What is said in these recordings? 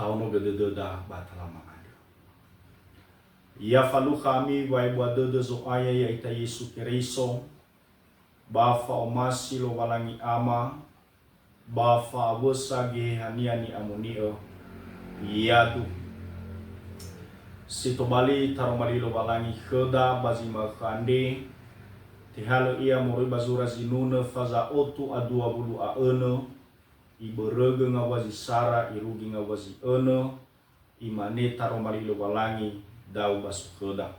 tau no gededa batala mangado. Ia falu kami wai bua dede zo aya ya ita Yesu Keriso, bafa omasi lo walangi ama, bafa awesa ge haniani amunio, iadu. Sito bali taromali lo walangi kheda bazima khande, tihalo ia mori bazura zinuna faza otu adua bulu a ene, iberege ngawazi sara irugi ngawazi ene, imane taromali lo walangi dau basu kheda.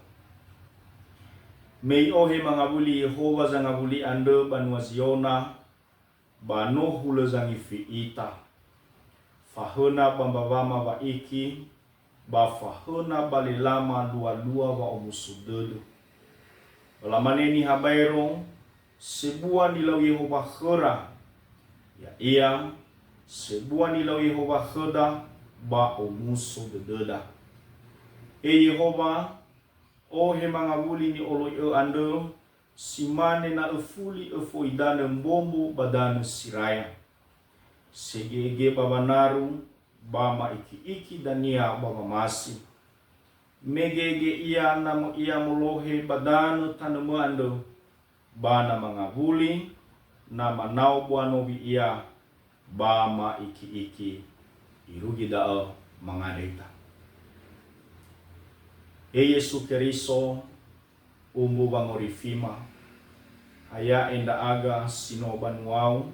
Mei ohe mangabuli Yehova zangabuli ande banua Ziona, bano hule zangi fiita, fahena bambavama wa iki, ba fahena balilama lua-lua wa omusudedu. Lamaneni habairo, sebuah nilau Yehova khera, ya ia, sebuah nilau Yehova kheda, ba omuso dededa. Yehova, o he mangabuli ni oloi ande, simane na efuli efoidane mbombo badane siraya. Segege babanaru, bama iki-iki dania bama masi. Megege ia namu ia molohe badane tanemu ande, bana mangabuli, nama nau buanobi ia, bama iki-iki, irugi dao mangadeta. Yesu Keriso, umbu bangorifima, haya enda aga sino banuau,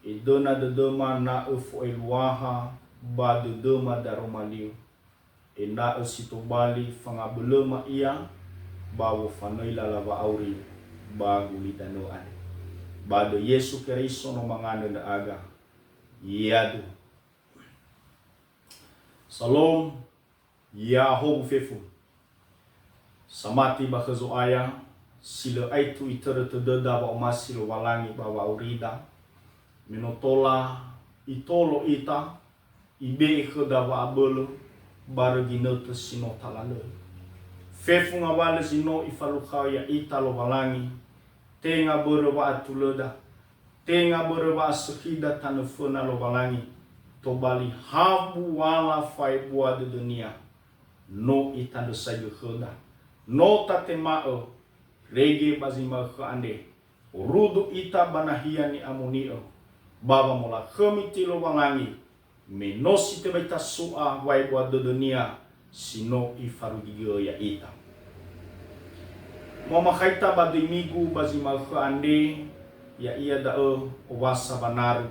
idona dedema na ufu eluaha, ba dedema daromaliu, enda usitobali fangabelema ia, ba wofanoila lava auri, ba gulidano ane. Ba de Yesu Keriso no mangane da aga, yadu. Salom, Yahobu fefu. Samati bakazo aya, sila aitu itere tededa ba omasi lo walangi ba wa urida, minotola itolo ita, ibe ikheda wa abelo, baraginote sino talale. Fefu ngawale sino ifalukau ya ita lo walangi, tenga bere wa atuleda, tenga bere wa asekida tanefuna lo walangi, tobali habu wala fai bua de dunia, no itando sayo kheda. Nota temao rege bazima khande rudu ita banahia ni amunio baba mola khemiti lo wangangi menosi tebaita sua wai bua de dunia sino ifarugigio ya ita mama khaita badimigu bazima khande ya ia dao owasa banaru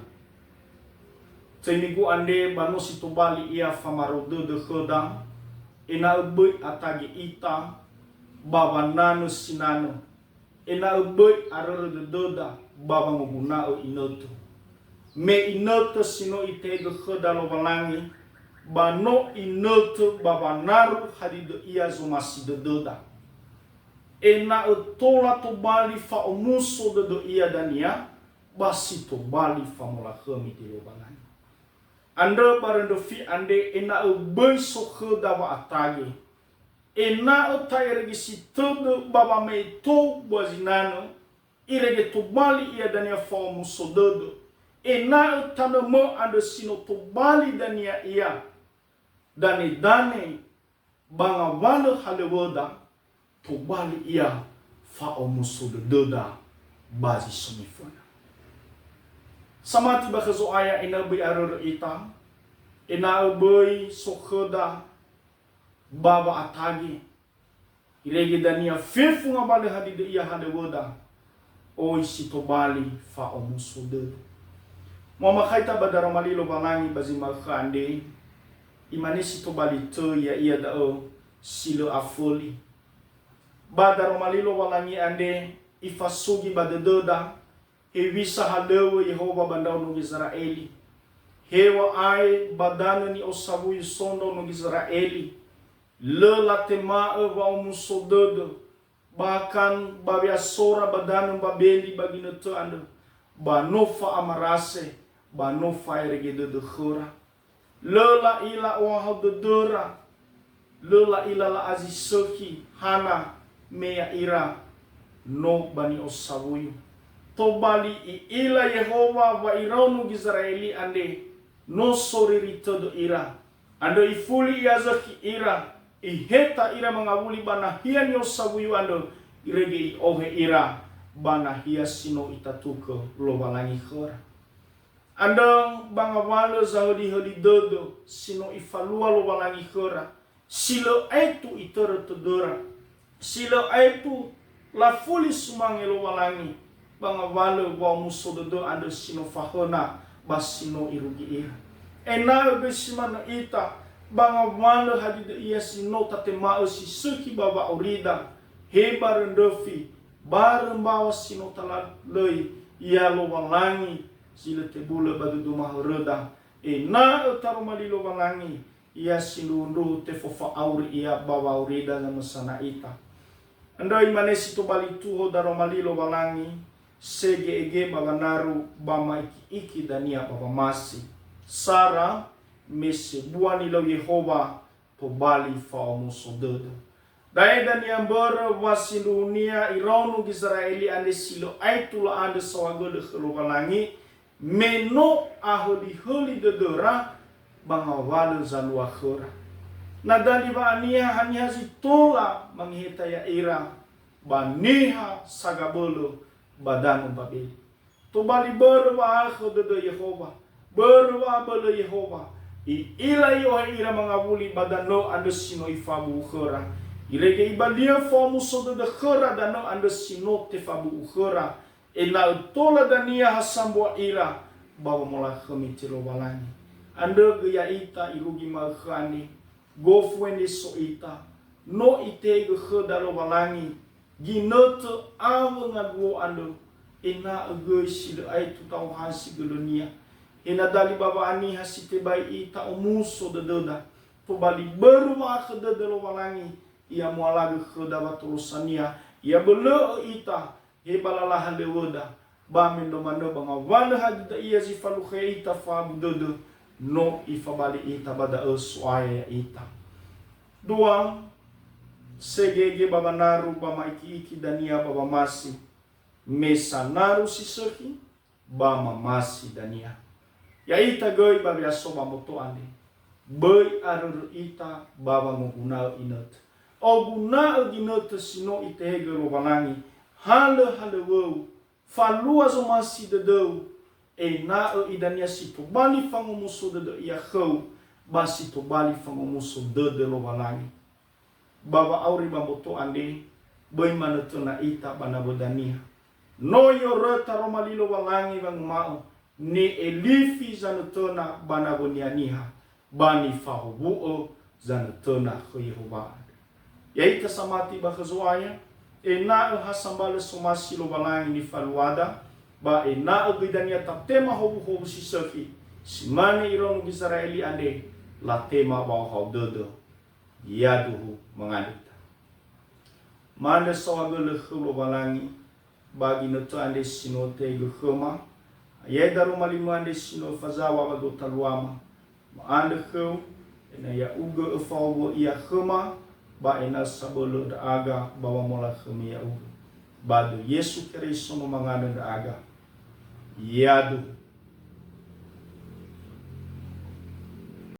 temigu ande banosi tobali ia famarudu de kheda ina ubui atagi ita baba nanu sinanu ena uboi arere de doda baba ngubuna o inoto me inoto sino itega kheda lo walangi ba no inoto baba naru hadido ia zomasi de doda ena tola to bali fa omuso de do ia dania basi to bali fa mola khami de lo walangi ande barendo fi ande ena uboi so kheda wa atagi ena otai regisi todo baba me to bozinano irege to bali ia dania formu sododo ena otana mo ando sino to bali dania ia dane banga walo halewoda to bali ia fa omusododa bazi somifona samati bakazo aya ena bi aror ita ena boy sokhoda baba atagi irege dania fefu ngabale hadide iya hade woda o isito bali fa omusude mama khaita badaro malilo bangangi bazima khande imane sito bali to ya iya dao silo afoli badaro malilo walangi ande ifasugi badedoda hewisa halewo Yehova bandao no Israeli hewa ai badano ni osabu sondo no Israeli lela tema wa umusododo bahkan babia sora badanu babeli bagina to ando banofa amarase banofa erege de khura lela ila wa hadura lela ila la azisoki hana mea ira no bani osabuyu to bali ila Yehova wa ironu Israeli ande no soriri todo ira Ando ifuli yazaki ira, iheta ira mangawuli bana hian yo sabuyu ando irege ohe ira bana hia sino itatuke lo balangi khora. Andang banga wala zahodi hodi dodo sino ifalua lo balangi khora. Silo aitu itera tedora. Silo aitu la fuli sumange lo balangi. Banga wala wa muso dodo ando sino fahona bas sino irugi ira. Ena besimana ita banga wala hadi de iya sino tate mao si suki baba orida heba rendofi bareng bawa sino talat lei ia lo balangi sila te bula badu duma reda ena utarumali lo balangi ia sinundu te fofa auri ia bawa orida na masana ita andai manesi to bali tuho daromali lo balangi sege ege baba naru bama iki dania baba masi Sara mese buani lo Yehova po bali fa muso dodo. Dai dan yang wasilunia ironu Israeli ande silo aitula ande sawagode khulubalangi meno ahodi holi dodora bangawalo zalua khora. Nadali ba ania hanya zitola manghita ya ira baniha sagabolo badanu babeli. To bali berwa khododo Yehova. Berwa bala Yehova ila yo ira mangabuli badano ando sino ifabu khora ilege ibalia fomu sodo de khora dano ando sino te fabu khora ena tola dania hasambo ira bawa mola khami lo balani ando gaya ita irugi ma khani gofwende so ita no ite ge khoda lo balani ginoto awu ngagwo ando ena age silo aitu tau hasi gelonia ina dali baba ani hasite bai ita omuso de doda to bali berwa khede de lo walangi ia mualaga kheda batulusania ia belo ita he balala hande woda ba mendo mando banga wala hadda ia zifalu khaita fa dodo no ifa bali ita bada uswaya ita dua segege baba naru bama iki dania baba masi mesa naru siseki bama masi dania ya ita goi babi asoba moto ane. Bai arur ita baba muguna inot. O guna inot sino ite hege lo balangi. Hale wow. Falua zo masi de do. E na idania sito bali fango muso de ia khou. Basi to bali fango muso de lo balangi. Baba auri bamoto ane. Bai manutuna ita bana bodania. No yo reta romalilo balangi bang mau. Ni elifi zanutona bana bunianiha bani fahubuo zanutona khuyruba yaita samati ba khazwaya ena hasambale somasi lo balangi ni falwada ba ena bidania taptema hobu sisaki simane iron Israeli ande la tema ba haudodo yaduhu manganita mande sawagele khulu balangi bagi nuto ande sinote khoma ye daru malimu ande sino fazawa bado taluama ande khau ena ya uga efawo ia khema ba ena sabolo da aga bawa mola khemi ya uga bado Yesu Kristo mangana da aga yadu